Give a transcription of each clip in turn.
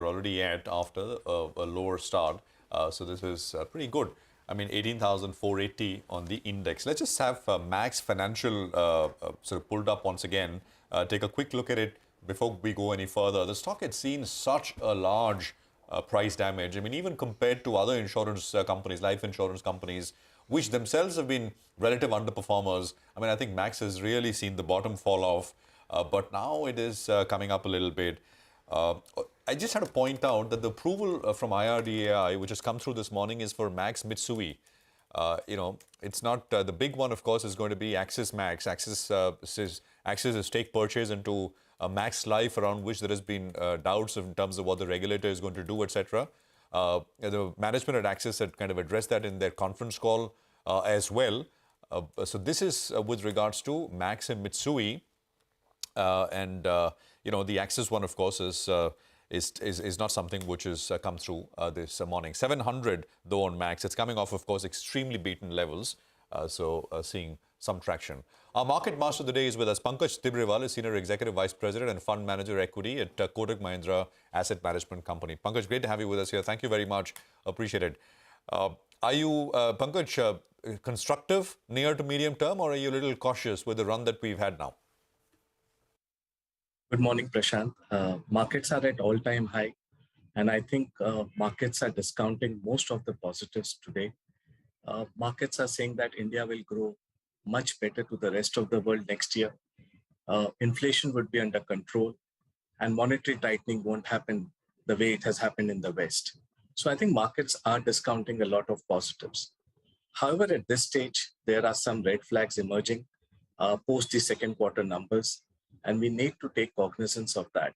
we're already at after a lower start. So this is pretty good. I mean, 18,480 on the index. Let's just have Max Financial sort of pulled up once again. Take a quick look at it before we go any further. The stock had seen such a large price damage. I mean, even compared to other insurance companies, life insurance companies, which themselves have been relative underperformers. I mean, I think Max has really seen the bottom fall off, but now it is coming up a little bit. I just had to point out that the approval from IRDAI, which has come through this morning, is for Max Mitsui. It's not the big one, of course, is going to be Axis Max. Axis is stake purchase into Max Life, around which there has been doubts in terms of what the regulator is going to do, etc. The management at Axis had kind of addressed that in their conference call as well. So this is with regards to Max and Mitsui. The Axis one, of course, is not something which has come through this morning. 700 though on Max. It's coming off, of course, extremely beaten levels. Seeing some traction. Our market master of the day is with us. Pankaj Tibrewal is Senior Executive Vice President and Fund Manager Equity at Kotak Mahindra Asset Management Company. Pankaj, great to have you with us here. Thank you very much. Appreciate it. Are you, Pankaj, constructive near to medium term, or are you a little cautious with the run that we've had now? Good morning, Prashant. Markets are at all-time high, and I think markets are discounting most of the positives today. Markets are saying that India will grow much better to the rest of the world next year. Inflation would be under control, and monetary tightening won't happen the way it has happened in the West. So I think markets are discounting a lot of positives. However, at this stage, there are some red flags emerging post the second quarter numbers, and we need to take cognizance of that.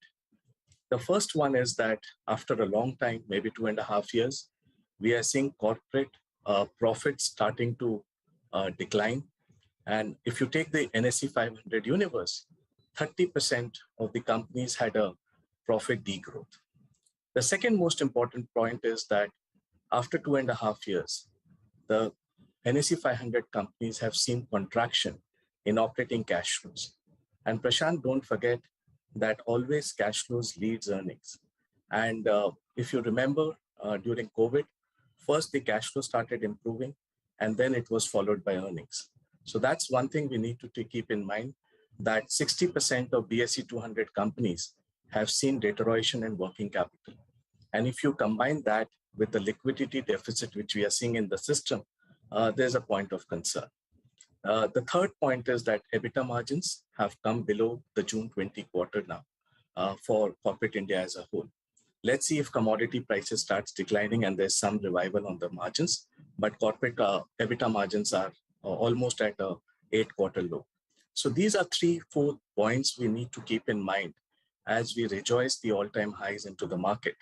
The first one is that after a long time, maybe 2.5 years, we are seeing corporate profits starting to decline. And if you take the NSE 500 universe, 30% of the companies had a profit degrowth. The second most important point is that after 2.5 years, the NSE 500 companies have seen contraction in operating cash flows. And Prashant, don't forget that always cash flows leads earnings. And if you remember during COVID, first the cash flow started improving, and then it was followed by earnings. So that's one thing we need to keep in mind, that 60% of BSE 200 companies have seen deterioration in working capital. And if you combine that with the liquidity deficit which we are seeing in the system, there's a point of concern. The third point is that EBITDA margins have come below the June 20 quarter now for corporate India as a whole. Let's see if commodity prices starts declining and there's some revival on the margins, but corporate EBITDA margins are almost at a 8-quarter low. So these are 3-4 points we need to keep in mind as we rejoice the all-time highs into the market.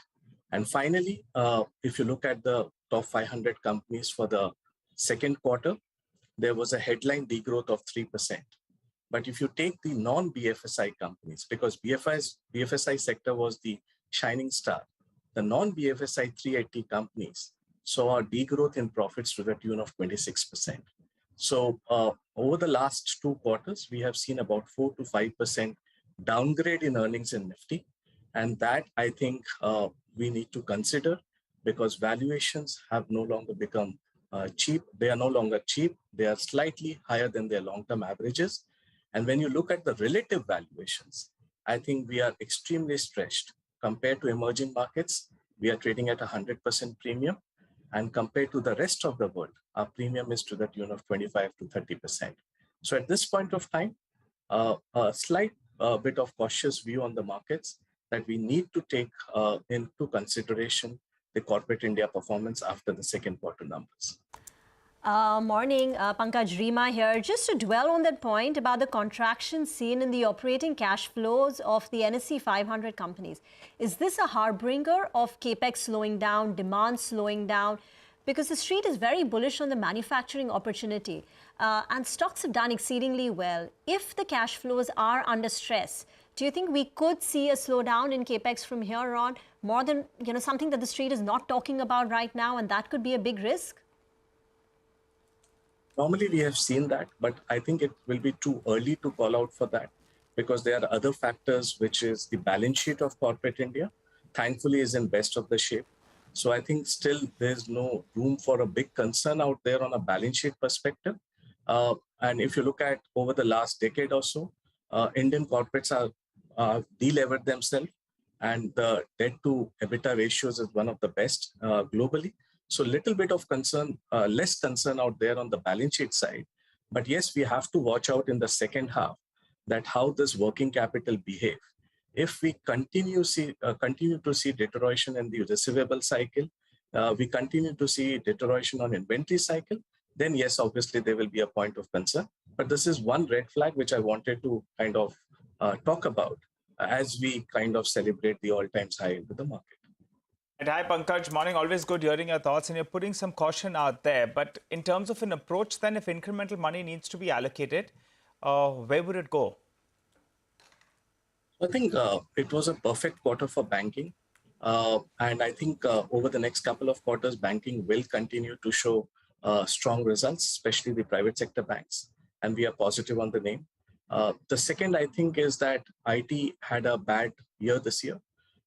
And finally, if you look at the top 500 companies for the second quarter, there was a headline degrowth of 3%. But if you take the non-BFSI companies, because BFSI sector was the shining star, the non-BFSI 380 companies saw a degrowth in profits to the tune of 26%. So over the last 2 quarters, we have seen about 4 to 5% downgrade in earnings in Nifty. And that, I think, we need to consider, because valuations have no longer become cheap. They are no longer cheap. They are slightly higher than their long-term averages. And when you look at the relative valuations, I think we are extremely stretched. Compared to emerging markets, we are trading at 100% premium. And compared to the rest of the world, our premium is to the tune of 25 to 30%. So at this point of time, a slight bit of cautious view on the markets, that we need to take into consideration the corporate India performance after the second quarter numbers. Morning, Pankaj, Rima here. Just to dwell on that point about the contraction seen in the operating cash flows of the NSE 500 companies. Is this a harbinger of capex slowing down, demand slowing down? Because the street is very bullish on the manufacturing opportunity and stocks have done exceedingly well. If the cash flows are under stress, do you think we could see a slowdown in capex from here on, more than something that the street is not talking about right now, and that could be a big risk? Normally, we have seen that, but I think it will be too early to call out for that, because there are other factors, which is the balance sheet of corporate India. thankfully is in best of the shape. So I think still there's no room for a big concern out there on a balance sheet perspective. And if you look at over the last decade or so, Indian corporates are delevered themselves, and the debt to EBITDA ratios is one of the best globally. So little bit of concern, less concern out there on the balance sheet side. But yes, we have to watch out in the second half that how this working capital behave. If we continue to see deterioration in the receivable cycle, we continue to see deterioration on inventory cycle, then yes, obviously there will be a point of concern. But this is one red flag which I wanted to kind of talk about as we kind of celebrate the all-time high into the market. And hi, Pankaj. Morning. Always good hearing your thoughts, and you're putting some caution out there. But in terms of an approach, then, if incremental money needs to be allocated, where would it go? I think it was a perfect quarter for banking. And I think over the next couple of quarters, banking will continue to show strong results, especially the private sector banks. And we are positive on the name. The second, I think, is that IT had a bad year this year.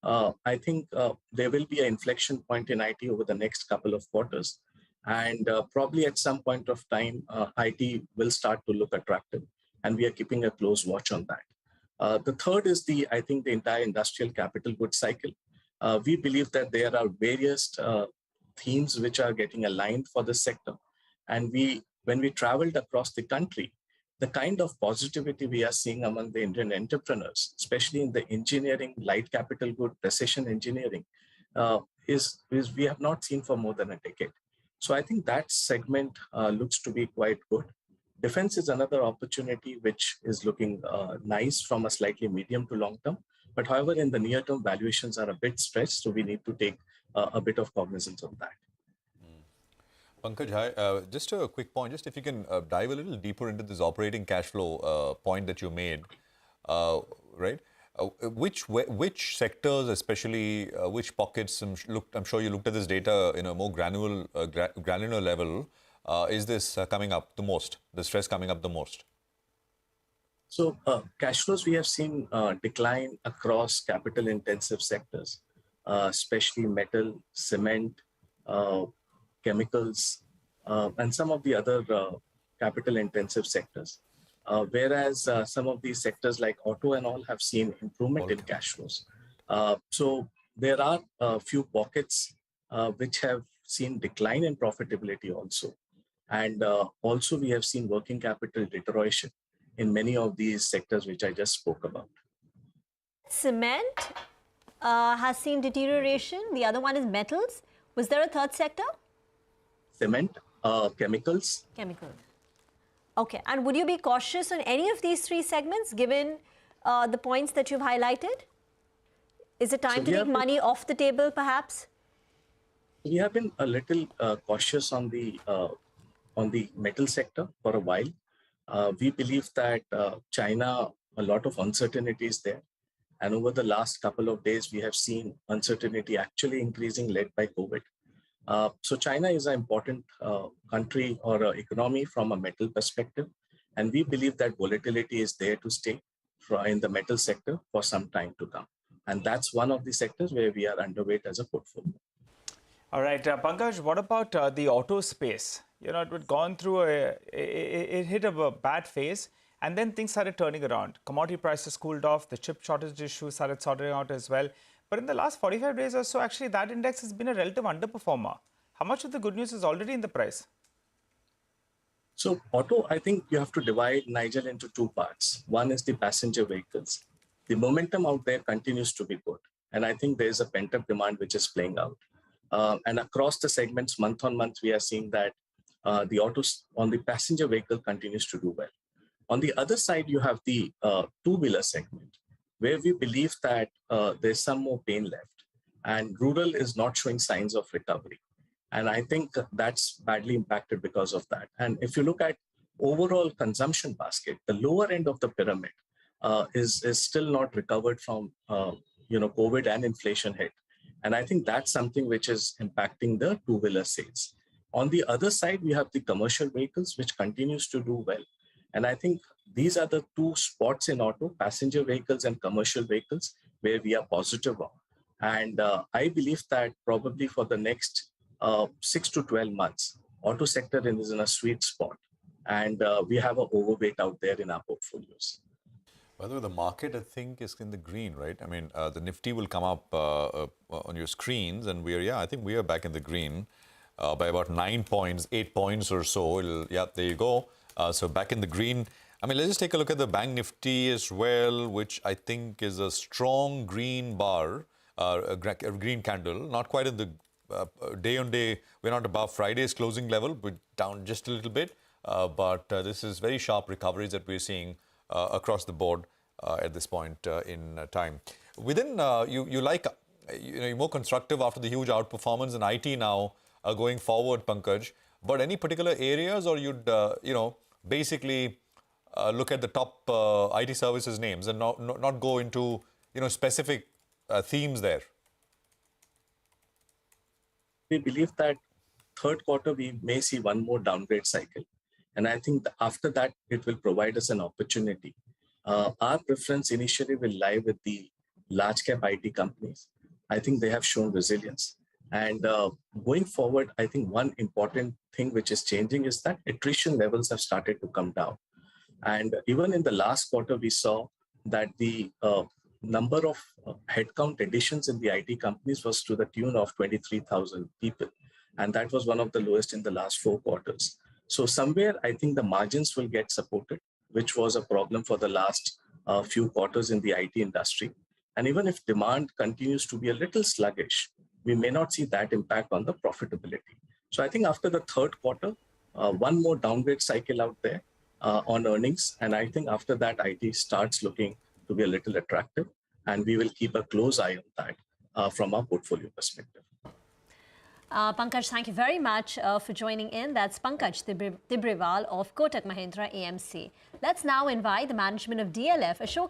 I think there will be an inflection point in IT over the next couple of quarters. And probably at some point of time, IT will start to look attractive. And we are keeping a close watch on that. The third is I think the entire industrial capital goods cycle. We believe that there are various themes which are getting aligned for the sector. And when we traveled across the country, the kind of positivity we are seeing among the Indian entrepreneurs, especially in the engineering, light capital good, precision engineering, is we have not seen for more than a decade. So I think that segment looks to be quite good. Defense is another opportunity which is looking nice from a slightly medium to long term. But however, in the near term, valuations are a bit stretched, so we need to take a bit of cognizance of that. Pankaj, hi. Just a quick point, just if you can dive a little deeper into this operating cash flow point that you made, right? Which sectors, especially which pockets? I'm sure you looked at this data in a more granular level. Is this coming up the most? The stress coming up the most? So cash flows, we have seen decline across capital-intensive sectors, especially metal, cement, chemicals, and some of the other capital-intensive sectors. Whereas some of these sectors like auto and all have seen improvement in cash flows. So there are a few pockets which have seen decline in profitability also. And also we have seen working capital deterioration in many of these sectors which I just spoke about. Cement has seen deterioration. The other one is metals. Was there a third sector? Cement, chemicals. Chemicals. Okay. And would you be cautious on any of these three segments given the points that you've highlighted? Is it time to take money off the table, perhaps? We have been a little cautious on the metal sector for a while. We believe that China, a lot of uncertainty is there. And over the last couple of days, we have seen uncertainty actually increasing led by COVID. So China is an important country or economy from a metal perspective. And we believe that volatility is there to stay in the metal sector for some time to come. And that's one of the sectors where we are underweight as a portfolio. All right, Pankaj, what about the auto space? You know, it had gone through it hit a bad phase, and then things started turning around. Commodity prices cooled off, the chip shortage issue started sorting out as well. But in the last 45 days or so, actually, that index has been a relative underperformer. How much of the good news is already in the price? So auto, I think you have to divide, Nigel, into two parts. One is the passenger vehicles. The momentum out there continues to be good. And I think there is a pent-up demand which is playing out. And across the segments, month on month, we are seeing that the autos on the passenger vehicle continues to do well. On the other side, you have the two-wheeler segment, where we believe that there's some more pain left. And rural is not showing signs of recovery. And I think that's badly impacted because of that. And if you look at overall consumption basket, the lower end of the pyramid is still not recovered from COVID and inflation hit. And I think that's something which is impacting the two-wheeler sales. On the other side, we have the commercial vehicles, which continues to do well. And I think these are the two spots in auto, passenger vehicles and commercial vehicles, where we are positive on. And I believe that probably for the next 6 to 12 months, auto sector is in a sweet spot. And we have an overweight out there in our portfolios. By the way, the market, I think, is in the green, right? I mean, the Nifty will come up on your screens, and I think we are back in the green by about 9 points, 8 points or so. Yeah, there you go. So back in the green. I mean, let's just take a look at the Bank Nifty as well, which I think is a strong green bar, a green candle. Not quite in the day on day. We're not above Friday's closing level, but down just a little bit. But this is very sharp recoveries that we're seeing across the board at this point in time. Within, you're more constructive after the huge outperformance in IT now going forward, Pankaj. But any particular areas, or you'd basically look at the top IT services names and not go into specific themes there? We believe that third quarter we may see one more downgrade cycle. And I think after that, it will provide us an opportunity. Our preference initially will lie with the large cap IT companies. I think they have shown resilience. And going forward, I think one important thing which is changing is that attrition levels have started to come down. And even in the last quarter, we saw that the number of headcount additions in the IT companies was to the tune of 23,000 people. And that was one of the lowest in the last 4 quarters. So somewhere, I think the margins will get supported, which was a problem for the last few quarters in the IT industry. And even if demand continues to be a little sluggish, we may not see that impact on the profitability. So I think after the third quarter, one more downgrade cycle out there on earnings. And I think after that, IT starts looking to be a little attractive. And we will keep a close eye on that from our portfolio perspective. Pankaj, thank you very much for joining in. That's Pankaj Tibrewal of Kotak Mahindra AMC. Let's now invite the management of DLF, Ashok